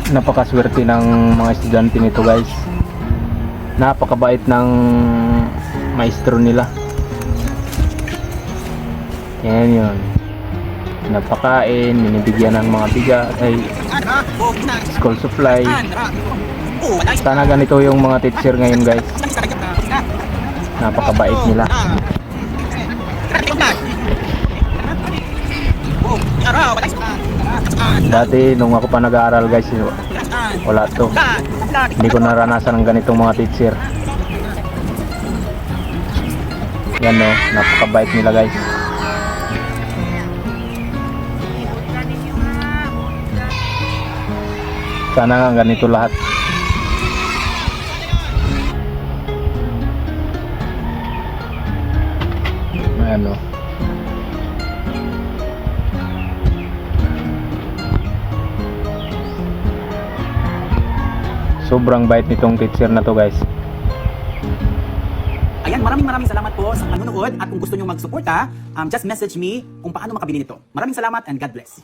Napakaswerte ng mga estudyante nito guys. Napakabait ng maestro nila. Yan yun. Napakain, binibigyan ng mga bigas, ay school supply. Sana ganito yung mga teacher ngayon guys. Napakabait nila. Dati nung ako pa nag-aaral guys, wala to. Hindi ko naranasan ng ganitong mga teacher. Yan no, napakabait nila guys. Sana nga ganito lahat. Ano? Sobrang bait nitong teacher na to guys. Ayan, maraming salamat po sa panonood at kung gusto nyo magsuporta, just message me kung paano makabili nito. Maraming salamat and God bless.